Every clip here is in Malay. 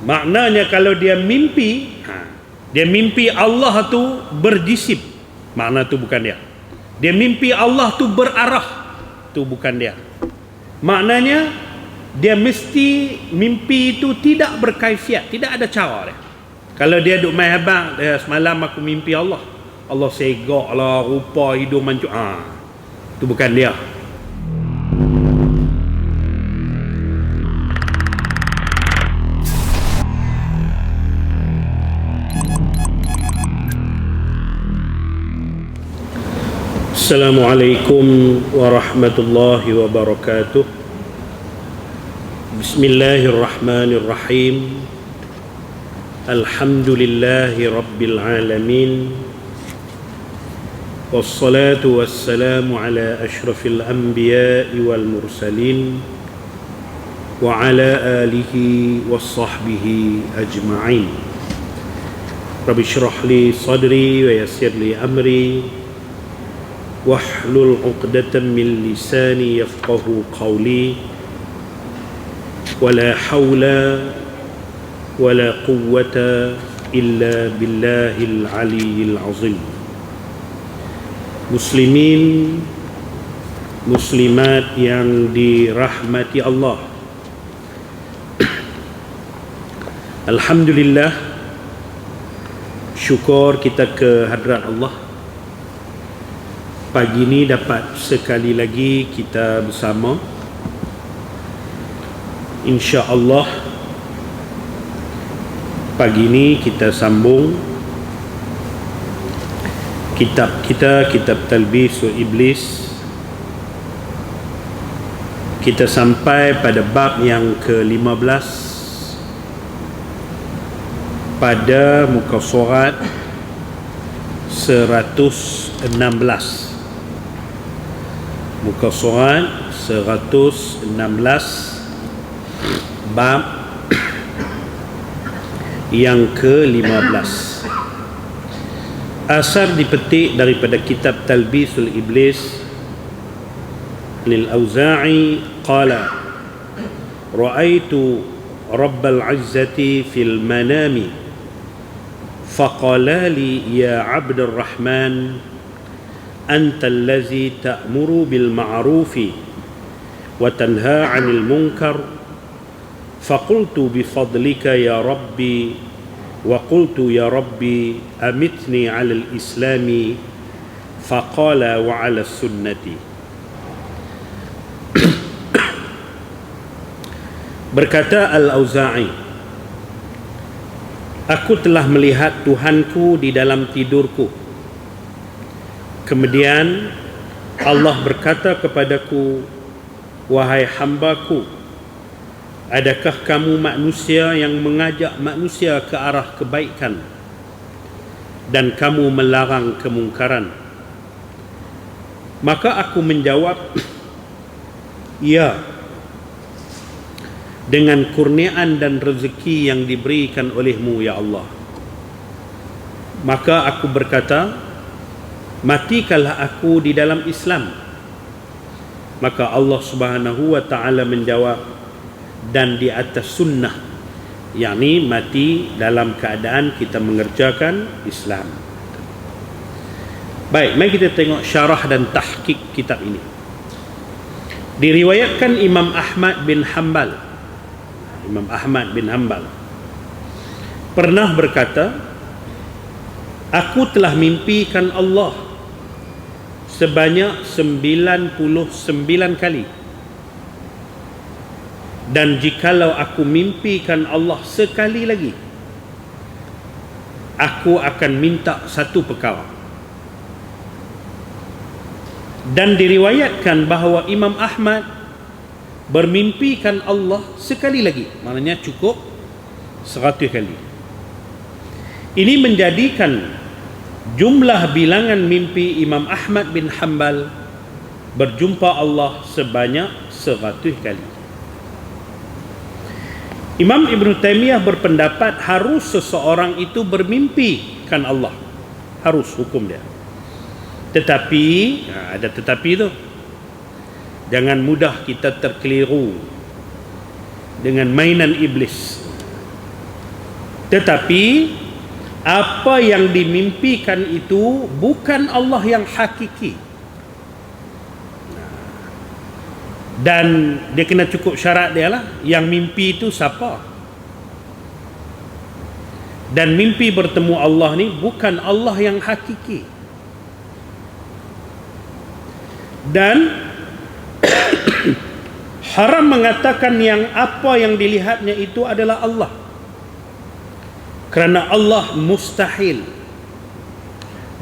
Maknanya kalau dia mimpi, dia mimpi Allah tu berjisim, makna tu bukan dia. Dia mimpi Allah tu berarah, tu bukan dia. Maknanya dia mesti mimpi itu tidak berkaifiat, tidak ada cara dia. Kalau dia duk main habang, semalam aku mimpi Allah segak lah, rupa hidung mancuk, itu bukan dia. Assalamualaikum warahmatullahi wabarakatuh. Bismillahirrahmanirrahim. Alhamdulillahi rabbil alamin. Wassalatu wassalamu ala ashrafil anbiya'i wal mursalin wa ala alihi wassahbihi ajma'in. Rabbi shrah li sadri wa yassir li amri wahlul 'uqdatam min lisani yafqahu qawli wala hawla wala quwwata illa billahil aliyyil azim. Muslimin, muslimat yang dirahmati Allah, alhamdulillah, syukur kita ke hadrat Allah. Pagi ini dapat sekali lagi kita bersama, insya-Allah. Pagi ini kita sambung kitab kita, kitab Talbisul Iblis. Kita sampai pada bab yang ke-15 pada muka surat 116. Muka surat 116, bab yang ke-15. Asar dipetik daripada kitab Talbisul Iblis lil Auza'i qala ra'aitu Rabbal 'izzati fil manami faqala li ya 'abdar rahman anta allazi ta'muru bil ma'rufi wa tanha 'anil munkar faqultu bi fadlika ya rabbi wa qultu ya rabbi amitni 'alal islami faqala wa 'alas sunnati. Berkata Al-Auza'i, aku telah melihat Tuhanku di dalam tidurku. Kemudian Allah berkata kepadaku, wahai hambaku, adakah kamu manusia yang mengajak manusia ke arah kebaikan dan kamu melarang kemungkaran? Maka aku menjawab, ya, dengan kurniaan dan rezeki yang diberikan olehmu ya Allah. Maka aku berkata, matikalah aku di dalam Islam. Maka Allah Subhanahu wa ta'ala menjawab, dan di atas sunnah, yakni mati dalam keadaan kita mengerjakan Islam. Baik, mari kita tengok syarah dan tahqiq kitab ini. Diriwayatkan Imam Ahmad bin Hanbal pernah berkata, aku telah mimpikan Allah sebanyak 99 kali, dan jikalau aku mimpikan Allah sekali lagi, aku akan minta satu perkara. Dan diriwayatkan bahawa Imam Ahmad bermimpikan Allah sekali lagi, maknanya cukup 100 kali. Ini menjadikan jumlah bilangan mimpi Imam Ahmad bin Hanbal berjumpa Allah sebanyak 100 kali. Imam Ibn Taymiyah berpendapat harus seseorang itu bermimpikan Allah, harus hukum dia. Tetapi ada tetapi tu, jangan mudah kita terkeliru dengan mainan iblis. Tetapi apa yang dimimpikan itu bukan Allah yang hakiki. Dan dia kena cukup syarat dia lah, yang mimpi itu siapa. Dan mimpi bertemu Allah ni bukan Allah yang hakiki. Dan haram mengatakan yang apa yang dilihatnya itu adalah Allah, kerana Allah mustahil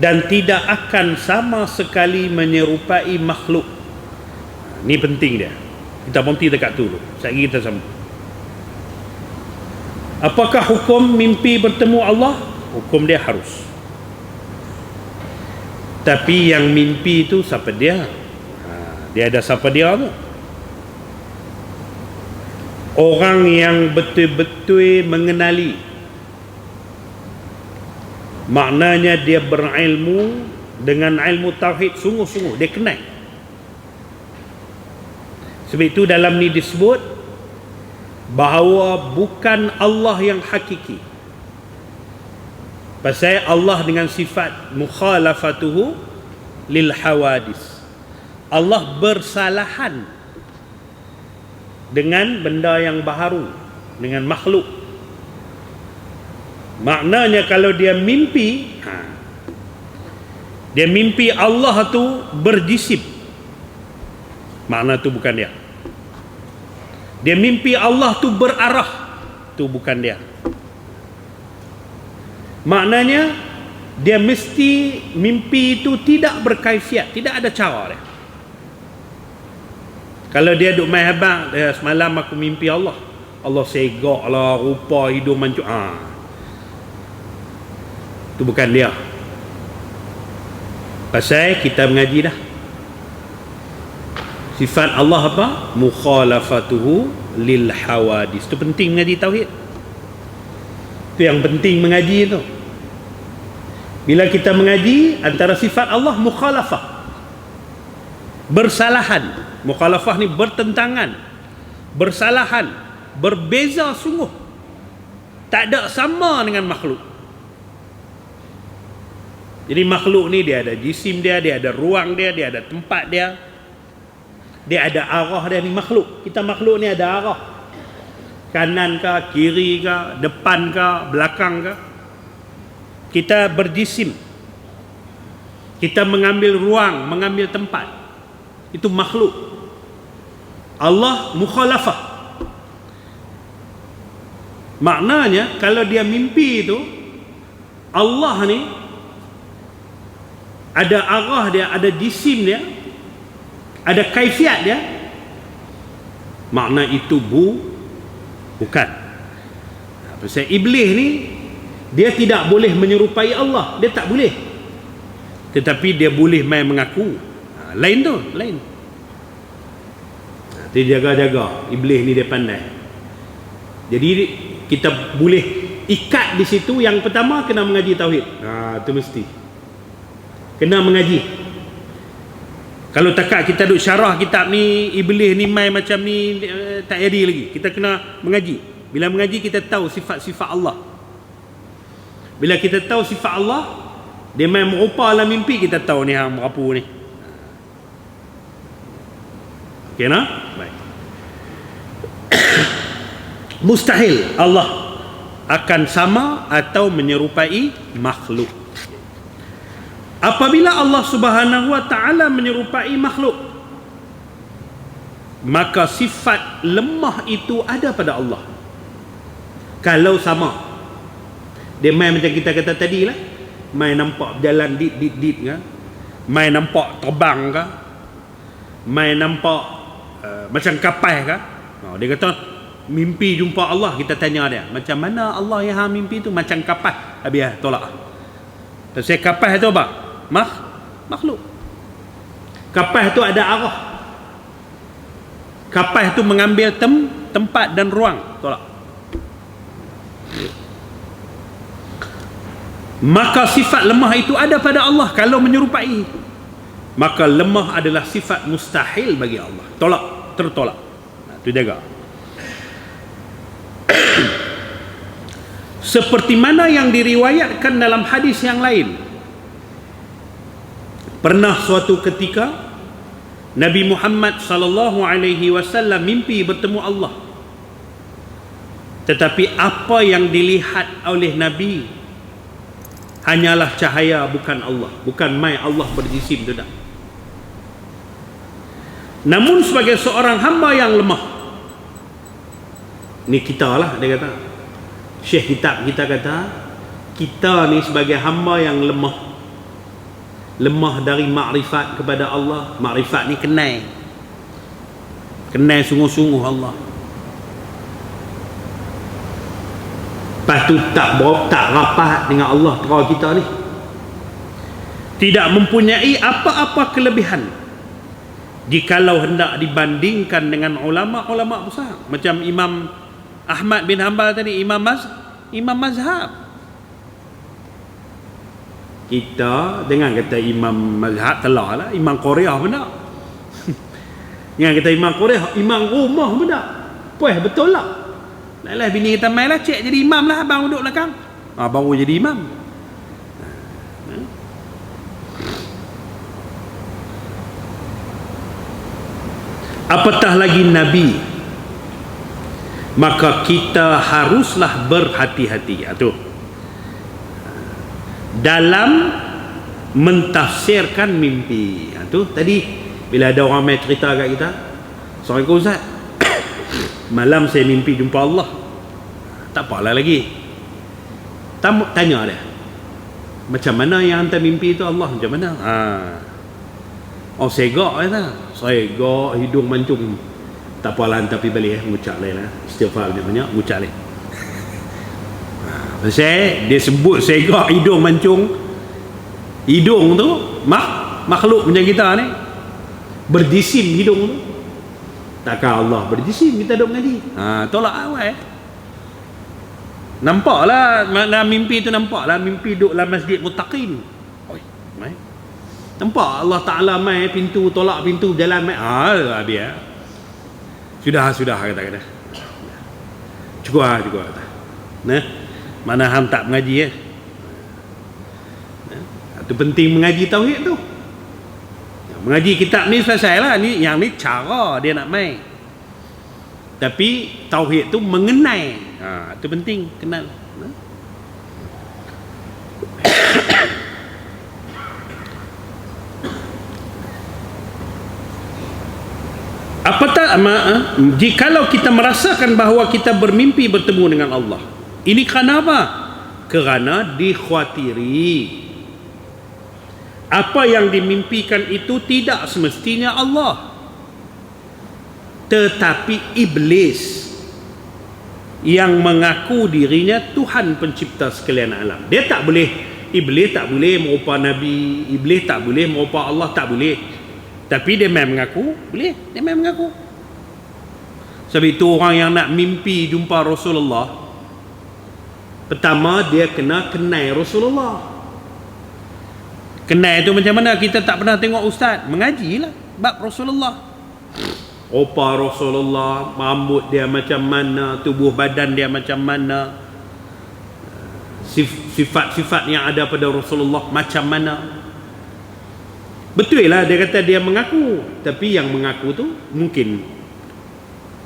dan tidak akan sama sekali menyerupai makhluk. Ini penting dia. Kita berhenti dekat tu dulu. Sekejap lagi kita sambung. Apakah hukum mimpi bertemu Allah? Hukum dia harus. Tapi yang mimpi itu siapa dia? Dia ada siapa dia tu? Orang yang betul-betul mengenali. Maknanya dia berilmu dengan ilmu tauhid sungguh-sungguh. Dia kenal. Sebab itu dalam ni disebut bahawa bukan Allah yang hakiki. Pasal Allah dengan sifat mukhalafatuhu lil hawadis. Allah bersalahan dengan benda yang baharu, dengan makhluk. Maknanya kalau dia mimpi, dia mimpi Allah tu berjisim, makna tu bukan dia. Dia mimpi Allah tu berarah, tu bukan dia. Maknanya dia mesti mimpi itu tidak berkaifiat, tidak ada cara dia. Kalau dia duk main habang, semalam aku mimpi Allah, Allah segak lah, rupa hidung mancuk, itu bukan dia. Pasal kita mengaji dah, sifat Allah apa? Mukhalafatuhu lil hawadis. Itu penting mengaji tauhid. Itu yang penting mengaji tu. Bila kita mengaji, antara sifat Allah mukhalafah, bersalahan. Mukhalafah ni bertentangan, bersalahan, berbeza sungguh, tak ada sama dengan makhluk. Jadi makhluk ni dia ada jisim dia, dia ada ruang dia, dia ada tempat dia, dia ada arah dia. Ni makhluk. Kita makhluk ni ada arah, kanan ke, kiri ke, depan ke, belakang ke. Kita berjisim, kita mengambil ruang, mengambil tempat. Itu makhluk. Allah mukhalafah. Maknanya kalau dia mimpi itu, Allah ni ada arah dia, ada jisim dia, ada kaifiat dia. Makna itu bukan. Pasal iblis ni dia tidak boleh menyerupai Allah, dia tak boleh. Tetapi dia boleh main mengaku. Lain tu, lain. Dia jaga-jaga. Iblis ni dia pandai. Jadi kita boleh ikat di situ. Yang pertama kena mengaji tauhid. Itu mesti kena mengaji. Kalau takat kita duk syarah kitab ni, iblis ni main macam ni, tak jadi lagi. Kita kena mengaji. Bila mengaji kita tahu sifat-sifat Allah. Bila kita tahu sifat Allah, dia main merupa dalam mimpi, kita tahu ni hang merapu ni. Okey nah? Baik. Mustahil Allah akan sama atau menyerupai makhluk. Apabila Allah Subhanahu wa taala menyerupai makhluk, maka sifat lemah itu ada pada Allah. Kalau sama, dia main macam kita kata tadi lah, main nampak berjalan dit ke, main nampak terbang ke, main nampak macam kapai ke. Dia kata mimpi jumpa Allah, kita tanya dia, macam mana Allah yang mimpi tu? Macam kapai. Habis tolak. Pasal kapai tu apa? Makhluk. Kapai tu ada arah. Kapai tu mengambil tempat dan ruang. Tolak. Maka sifat lemah itu ada pada Allah kalau menyerupai. Maka lemah adalah sifat mustahil bagi Allah. Tolak, tertolak. Itu jaga. seperti mana yang diriwayatkan dalam hadis yang lain. Pernah suatu ketika Nabi Muhammad sallallahu alaihi wasallam mimpi bertemu Allah. Tetapi apa yang dilihat oleh Nabi hanyalah cahaya, bukan Allah, bukan mai Allah berjisim, tidak. Namun sebagai seorang hamba yang lemah, ni kita lah, dia kata, Syekh kitab kita kata, kita ni sebagai hamba yang lemah dari makrifat kepada Allah. Makrifat ni kenal sungguh-sungguh Allah. Lepas tu tak rapat dengan Allah Ta'ala kita ni, tidak mempunyai apa-apa kelebihan jikalau hendak dibandingkan dengan ulama-ulama besar macam Imam Ahmad bin Hanbal tadi, Imam mazhab. Kita dengan kata Imam mazhab telah lah, Imam Korea benar. Dengan kata Imam Korea, Imam rumah benar. Puas betul lah. Lah bini kita main lah, cek jadi imam lah, abang duduk belakang. Baru jadi imam. Apatah lagi Nabi, maka kita haruslah berhati-hati dalam mentafsirkan mimpi. Tadi bila ada orang main cerita kat kita, Assalamualaikum Ustaz, malam saya mimpi jumpa Allah. Tak apalah lagi, tanya dia, macam mana yang hantar mimpi itu Allah, macam mana? Segak kata, segak hidung mancung. Tak apalah, hantar pergi balik ngucap lain lah, istighfar banyak, ngucap lain. Pasal dia sebut segak hidung mancung. Hidung tu makhluk macam kita ni, berjisim hidung tu. Takkan Allah berjisim kita duduk mengaji? Tolak awal. Nampaklah dalam mimpi tu, nampaklah mimpi duduk dalam masjid Muttaqin. Nampak Allah Ta'ala mai pintu, tolak pintu, jalan mai. Biar. Sudah kata. Cukup kata. Nah, mana hang tak mengaji Itu penting mengaji tauhid tu. Mengaji kitab ni selesai lah. Yang ni cara dia nak main. Tapi tauhid tu mengenai. Itu penting, kenal. Jikalau kita merasakan bahawa kita bermimpi bertemu dengan Allah, ini kerana apa? Kerana dikhawatiri apa yang dimimpikan itu tidak semestinya Allah, tetapi iblis yang mengaku dirinya Tuhan pencipta sekalian alam. Iblis tak boleh merupa Nabi, iblis tak boleh merupa Allah, tak boleh. Tapi dia memang mengaku boleh, dia memang mengaku. Sebab itu orang yang nak mimpi jumpa Rasulullah, pertama dia kena kenal Rasulullah. Kenal itu macam mana? Kita tak pernah tengok ustaz, mengajilah bab Rasulullah. Rupa Rasulullah, rambut dia macam mana, tubuh badan dia macam mana, sifat-sifat yang ada pada Rasulullah macam mana. Betul lah dia kata dia mengaku, tapi yang mengaku tu mungkin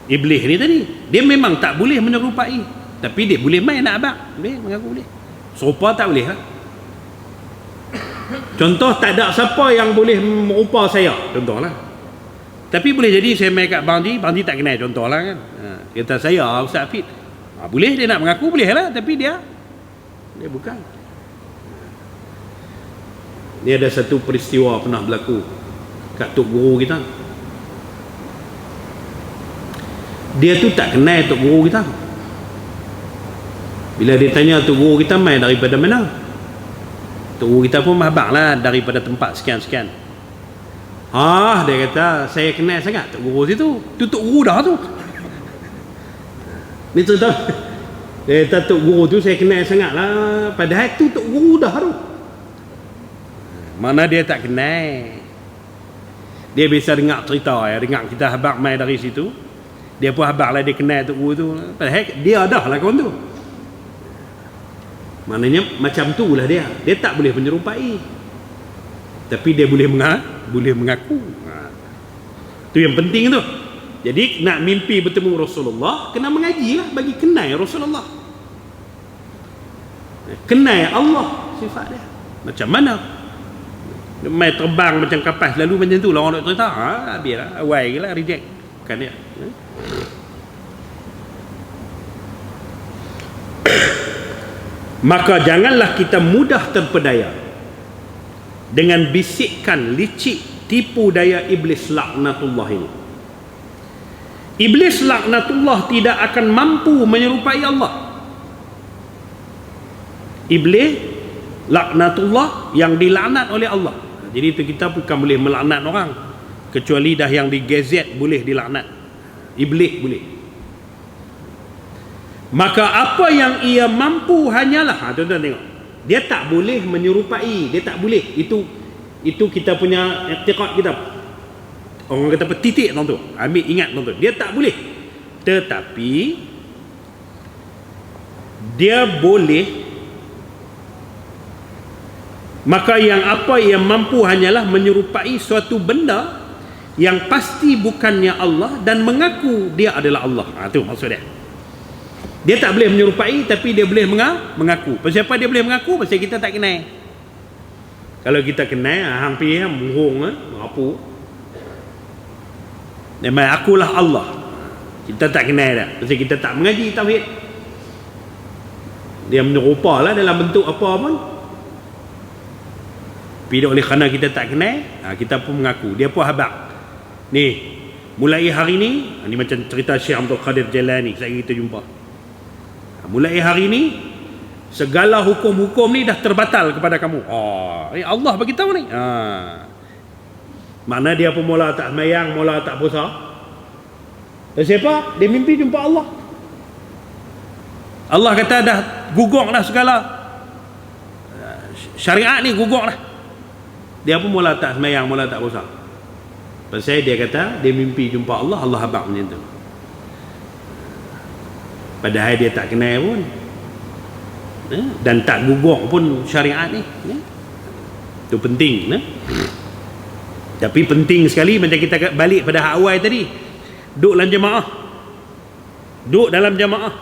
iblis ni tadi. Dia memang tak boleh menyerupai, tapi dia boleh main nak abang, boleh mengaku boleh. Serupa tak boleh lah. Contoh, tak ada siapa yang boleh merupa saya, contohlah. Tapi boleh jadi saya main kat Bandi tak kenal, contohlah kan. Kata saya Ustaz Hafid, boleh dia nak mengaku boleh lah, tapi dia bukan. Ni ada satu peristiwa pernah berlaku kat tok guru kita. Dia tu tak kenal tok guru kita. Bila dia tanya tok guru kita mai daripada mana, tok guru kita pun abang lah daripada tempat sekian-sekian. Dia kata saya kenal sangat tok guru situ. Tu tok guru dah tu. Ni cerita. Dia kata tok guru tu saya kenal sangat lah, padahal tu tok guru dah tu. Mana dia tak kenal. Dia biasa dengar cerita, dengar kita habaq mai dari situ. Dia pun habaq lah dia kenal tok guru tu. Padahal dia dah lah kawan tu. Maknanya macam tu lah dia. Dia tak boleh menyerupai, tapi dia boleh mengaku. Tu yang penting tu. Jadi nak mimpi bertemu Rasulullah, kena mengaji lah bagi kenal Rasulullah, kenal Allah sifat dia. Macam mana dia main terbang macam kapas, lalu macam tu lah orang nak cerita. Biarlah, awal je lah, reject. Bukan dia. Maka janganlah kita mudah terpedaya dengan bisikan licik tipu daya iblis laknatullah ini. Iblis laknatullah tidak akan mampu menyerupai Allah. Iblis laknatullah yang dilaknat oleh Allah. Jadi itu kita bukan boleh melaknat orang, kecuali dah yang di gazet boleh dilaknat. Iblis boleh. Maka apa yang ia mampu hanyalah, tuan-tuan tengok, dia tak boleh menyerupai, dia tak boleh. Itu kita punya i'tiqad kita. Orang kata apa, titik tuan-tuan. Ambil ingat tuan-tuan, dia tak boleh. Tetapi dia boleh. Maka yang apa yang mampu hanyalah menyerupai suatu benda yang pasti bukannya Allah dan mengaku dia adalah Allah. Itu maksud dia. Dia tak boleh menyerupai, tapi dia boleh mengaku. Pasal apa dia boleh mengaku? Pasal kita tak kenal. Kalau kita kenal, hampir murung apa. Memang akulah Allah. Kita tak kenal dah. Pasal kita tak mengaji tauhid. Dia menyerupalah dalam bentuk apa pun. Tapi oleh kerana kita tak kenal, kita pun mengaku. Dia pun habaq. Ni, mulai hari ni, ni macam cerita Syekh Abdul Qadir Jailani, saya kita jumpa. Mulai hari ni, segala hukum-hukum ni dah terbatal kepada kamu. Allah bagi tahu ni. Mana dia pun mula tak semayang, mula tak puasa. Siapa? Dia mimpi jumpa Allah. Allah kata dah gugur dah segala syariat ni, gugur dah. Dia pun mula tak semayang, mula tak puasa. Pasal dia kata dia mimpi jumpa Allah, Allah habaq macam tu. Padahal dia tak kenal pun, dan tak gugur pun syariat ni. Itu penting. Tapi penting sekali, macam kita balik pada hak awal tadi, duduk dalam jemaah. Duduk dalam jemaah.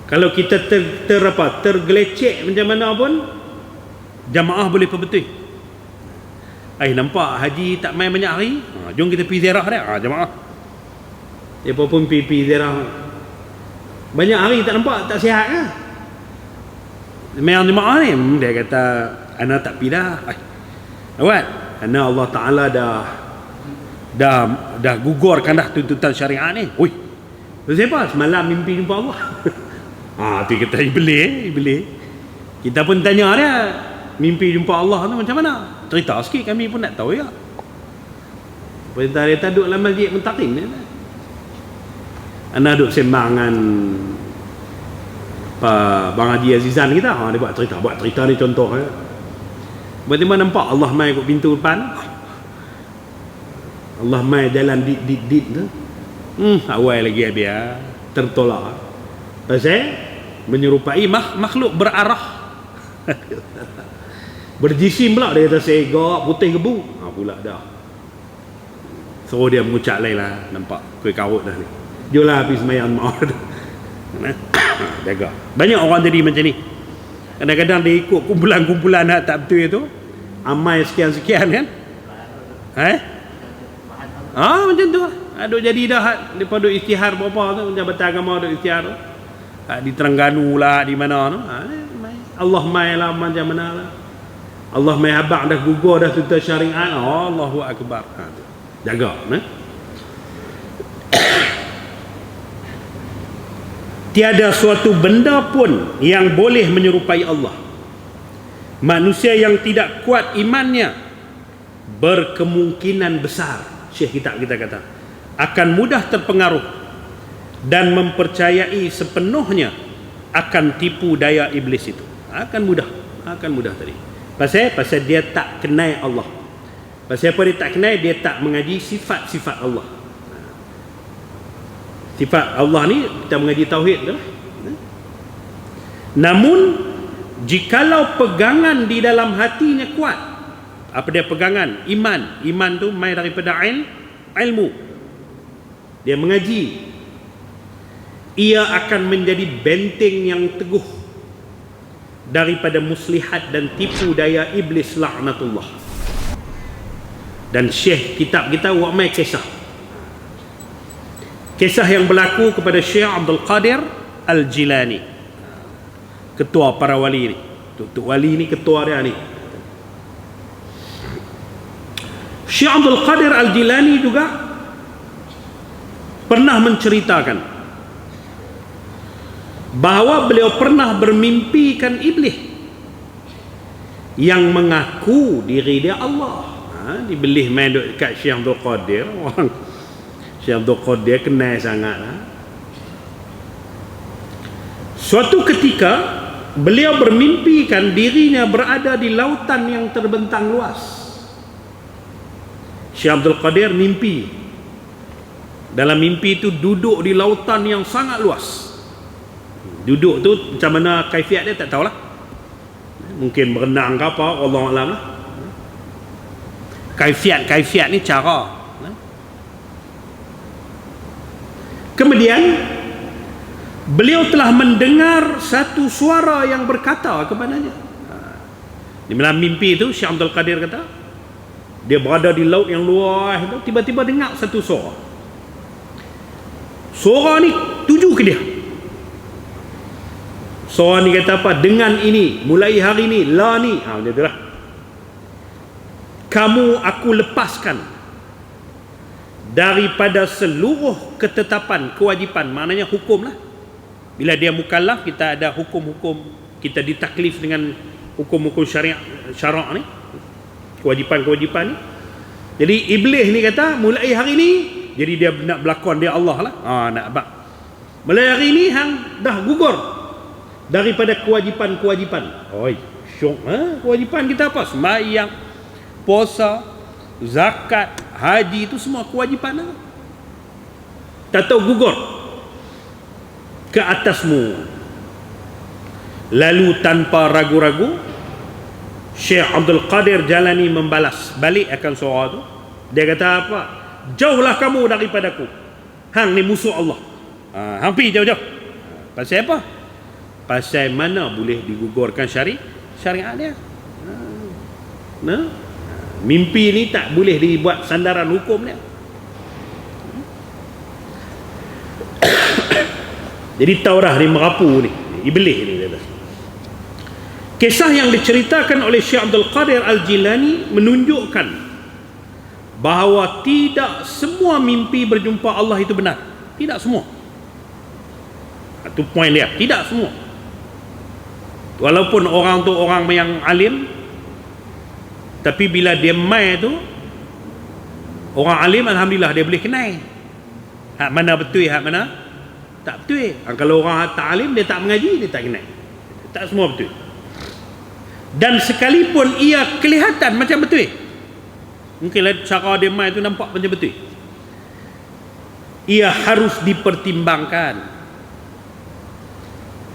Kalau kita tergelecek macam mana pun, jemaah boleh perbetul. Nampak haji tak main banyak hari, jom kita pergi ziarah dia. Jemaah dia pun pergi ziarah banyak hari, tak nampak, tak sihat ke? Main jemaah ni, dia kata ana tak pergi dah. Awak, kerana Allah Ta'ala dah gugurkan dah tuntutan syariat ni. Oi, siapa semalam mimpi jumpa Allah? Tu kata iblis. Kita pun tanya dia, mimpi jumpa Allah tu macam mana? Cerita sikit, kami pun nak tahu ya. Dia duduk dalam masjid Muntaqim ni. Ana duduk sembang dengan Bang Haji Azizan kita. Dia buat cerita ni contoh. Tiba-tiba nampak Allah mai kat pintu depan. Allah mai jalan dit tu. Awal lagi biar tertolak. Pasal menyerupai makhluk berarah. Berjisim pula, dia kata segak putih kebu. Pula dah. Suruh dia mengucap lain lah. Nampak kuih karut dah ni. Jomlah pergi semayang maaf. Jaga. Banyak orang jadi macam ni. Kadang-kadang dia ikut kumpulan-kumpulan tak betul itu. Amai sekian-sekian kan. Macam tu lah. Duk jadi dah. Lepas duk isytihar berapa tu, Jabatan Agama duk isytihar tu. Di Terengganu lah, di mana tu. Allah mai lah macam mana lah. Allah mai habaq dah gugur dah tuntut syariat. Allahu Akbar. Jaga. Tiada suatu benda pun yang boleh menyerupai Allah. Manusia yang tidak kuat imannya berkemungkinan besar, Syekh kita kata, akan mudah terpengaruh dan mempercayai sepenuhnya akan tipu daya iblis itu. Akan mudah tadi. Pasal dia tak kenal Allah. Pasal apa dia tak kenal? Dia tak mengaji sifat-sifat Allah. Sifat Allah ni kita mengaji tauhid tu. Namun jikalau pegangan di dalam hatinya kuat, apa dia pegangan? Iman tu mai daripada ilmu. Dia mengaji, ia akan menjadi benteng yang teguh daripada muslihat dan tipu daya iblis laknatullah. Dan Syekh kitab kita buat mai kisah yang berlaku kepada Syekh Abdul Qadir Al-Jilani, ketua para wali ni. Tok wali ni ketua dia ni. Syekh Abdul Qadir Al-Jilani juga pernah menceritakan bahawa beliau pernah bermimpikan iblis yang mengaku diri dia Allah. Dibelih main duk dekat Syekh Abdul Qadir. Orang Syekh Abdul Qadir kenal sangat. Suatu ketika beliau bermimpikan dirinya berada di lautan yang terbentang luas. Syekh Abdul Qadir mimpi, dalam mimpi itu duduk di lautan yang sangat luas. Duduk tu macam mana kaifiat dia tak tahulah. Mungkin berenang ke apa, Allah alam lah. Kaifiat ni cara. Kemudian beliau telah mendengar satu suara yang berkata kepadanya. Di dalam mimpi itu Syekh Abdul Qadir kata, dia berada di laut yang luas itu, tiba-tiba dengar satu suara. Suara ni tuju ke dia. Suara ni kata apa? Dengan ini, mulai hari ni, la ni, macam itulah, kamu aku lepaskan daripada seluruh ketetapan, kewajipan, maknanya hukum lah. Bila dia mukallaf, kita ada hukum-hukum, kita ditaklif dengan hukum-hukum syarak ni, kewajipan-kewajipan ni. Jadi iblis ni kata mulai hari ni, jadi dia nak berlakon dia Allah lah. Nak abang, mulai hari ni hang dah gugur daripada kewajipan-kewajipan. Oi, syok. Kewajipan kita apa? Sembahyang, puasa, zakat, haji, itu semua kewajipan lah. Tak tahu gugur ke atasmu. Lalu tanpa ragu-ragu Syekh Abdul Qadir Jalani membalas balik akan suara tu. Dia kata apa? Jauhlah kamu daripadaku, hang ni musuh Allah. Hang pergi jauh-jauh. Pasal apa? Pasal mana boleh digugurkan syariat dia. Mimpi ni tak boleh dibuat sandaran hukum dia. Jadi taurah ni merapu ni, iblis ni dia. Kisah yang diceritakan oleh Syekh Abdul Qadir Al-Jilani menunjukkan bahawa tidak semua mimpi berjumpa Allah itu benar. Tidak semua. Itu poin dia, tidak semua. Walaupun orang tu orang yang alim, tapi bila dia mai tu, orang alim alhamdulillah dia boleh kenal hak mana betul, hak mana tak betul. Kalau orang tak alim, dia tak mengaji, dia tak kenal. Tak semua betul. Dan sekalipun ia kelihatan macam betul, mungkinlah cara dia mai tu nampak macam betul, ia harus dipertimbangkan.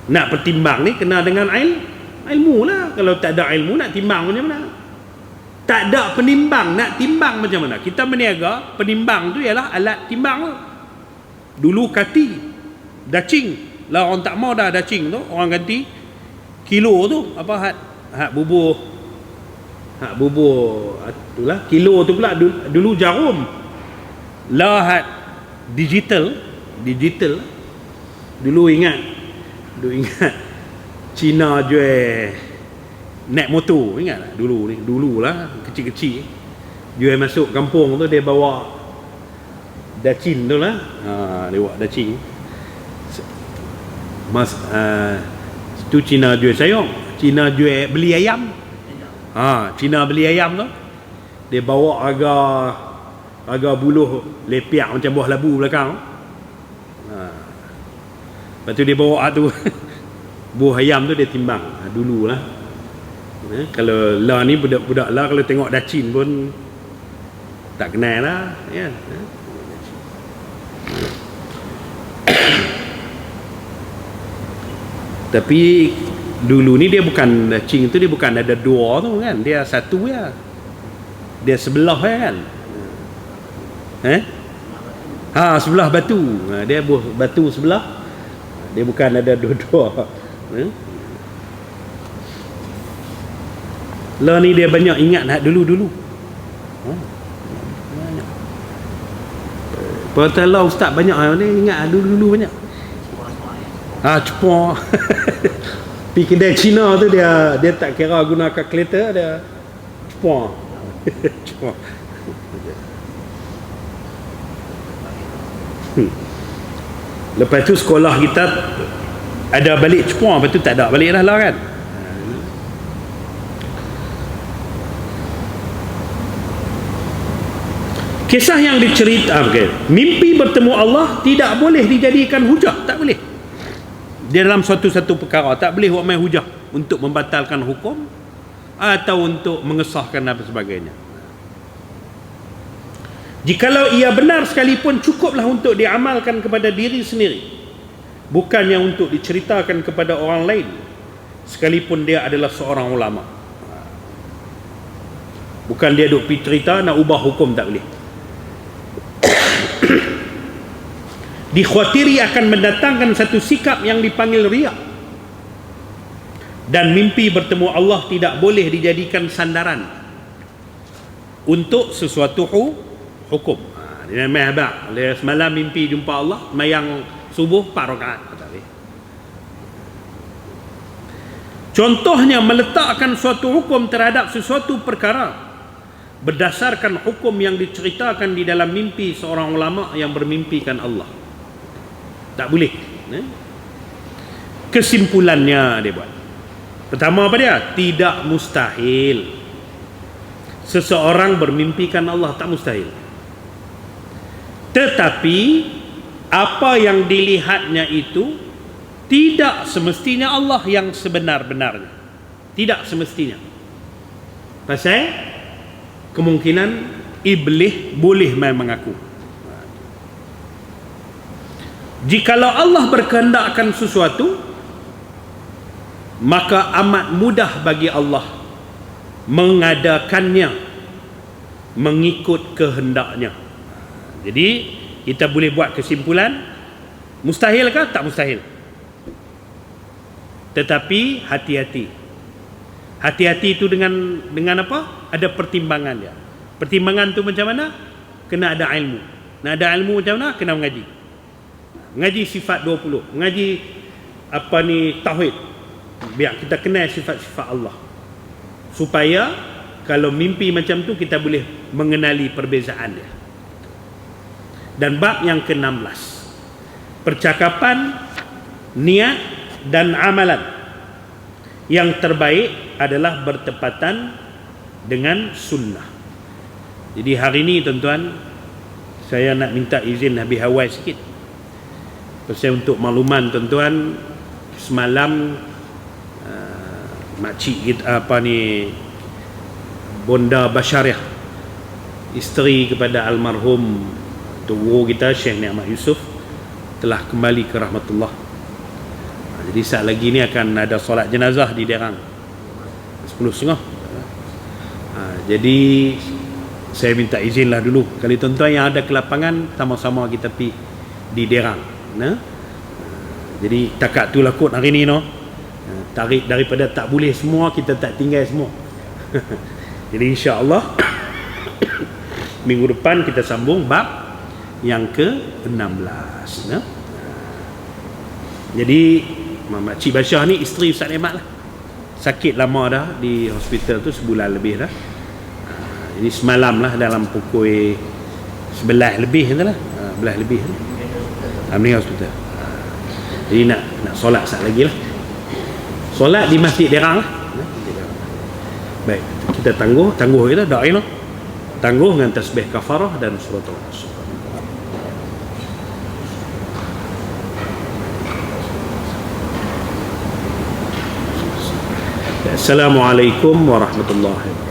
Nak pertimbang ni kena dengan ilmu lah. Kalau tak ada ilmu, nak timbang macam mana? Tak ada penimbang, nak timbang macam mana? Kita berniaga, penimbang tu ialah alat timbang tu. Dulu kati, dacing lah, orang tak mau dah dacing tu, orang ganti kilo tu. Apa hak bubur itulah kilo tu pula. Dulu jarum lah, hak digital. Dulu ingat Cina jual naik motor, ingat tak? Dulu lah, kecil-kecil jual masuk kampung tu, dia bawa dacin tu lah. Dia bawa dacin. Tu Cina jual sayang, Cina jual beli ayam. Cina beli ayam tu, dia bawa harga buluh lepiak macam buah labu belakang. Lepas tu dia bawa tu buah ayam tu dia timbang. Dulu lah. Kalau lah ni budak-budak lah, kalau tengok dacin pun tak kenal lah, ya. Tapi dulu ni dia bukan cing tu, dia bukan ada dua tu kan, dia satu ya, dia sebelah ya kan, sebelah batu, dia batu sebelah, dia bukan ada dua-dua. Lah ni dia banyak ingat nak dulu-dulu. Pertama ustaz banyak ni ingat dulu-dulu banyak. Cepor. Pergi kedai Cina tu dia tak kira guna kalkulator, dia cepor. Cepor. Lepas tu sekolah kita ada balik cepor, lepas tu tak ada balik lah kan. Kisah yang diceritakan, mimpi bertemu Allah tidak boleh dijadikan hujah, tak boleh. Dia dalam satu-satu perkara tak boleh buat main hujah untuk membatalkan hukum atau untuk mengesahkan dan sebagainya. Jikalau ia benar sekalipun, cukuplah untuk diamalkan kepada diri sendiri, bukannya untuk diceritakan kepada orang lain, sekalipun dia adalah seorang ulama. Bukan dia duk pergi cerita nak ubah hukum, tak boleh. Dikhawatiri akan mendatangkan satu sikap yang dipanggil riya. Dan mimpi bertemu Allah tidak boleh dijadikan sandaran untuk sesuatu hukum. Dia mahbak, semalam mimpi jumpa Allah, mayang subuh 4 rakaat. Contohnya meletakkan suatu hukum terhadap sesuatu perkara berdasarkan hukum yang diceritakan di dalam mimpi seorang ulama yang bermimpikan Allah. Tak boleh. Kesimpulannya dia buat. Pertama apa dia? Tidak mustahil seseorang bermimpikan Allah, tak mustahil. Tetapi apa yang dilihatnya itu tidak semestinya Allah yang sebenar-benarnya. Tidak semestinya. Pasal kemungkinan iblis boleh main mengaku. Jikalau Allah berkehendakkan sesuatu, maka amat mudah bagi Allah mengadakannya mengikut kehendaknya. Jadi kita boleh buat kesimpulan, mustahilkah? Tak mustahil. Tetapi hati-hati. Hati-hati itu dengan apa? Ada pertimbangan dia. Pertimbangan tu macam mana? Kena ada ilmu. Nak ada ilmu macam mana? Kena mengaji. Mengaji sifat 20, mengaji tauhid, biar kita kenal sifat-sifat Allah, supaya kalau mimpi macam tu kita boleh mengenali perbezaan dia. Dan bab yang ke-16, percakapan, niat dan amalan yang terbaik adalah bertepatan dengan sunnah. Jadi hari ini tuan-tuan, saya nak minta izin habis Hawaii sikit. Pasal untuk makluman tuan-tuan, semalam makcik kita Bonda Basyariah, isteri kepada almarhum guru kita Syekh Ni'mat Yusof, telah kembali ke rahmatullah. Jadi saat lagi ni akan ada solat jenazah di Derang 10.30. Jadi saya minta izinlah dulu, kali tuan-tuan yang ada ke lapangan, sama-sama kita pergi di Derang. Jadi takat tu lah kot hari ni tarik daripada tak boleh semua, kita tak tinggal semua. Jadi insya-Allah minggu depan kita sambung bab yang ke-16. Jadi Makcik Basyah ni isteri Ustaz Ahmad lah. Sakit lama dah di hospital tu, sebulan lebih dah. Jadi semalam lah dalam pukul 11 lebih tu lah. 11 lebih tu. Meninggal hospital. Jadi nak solat sat lagi lah. Solat di Masjid Derang lah. Baik, kita tangguh kita doain lah. Tangguh dengan tasbih kafarah dan surah Al-Asr. Assalamualaikum warahmatullahi wabarakatuh.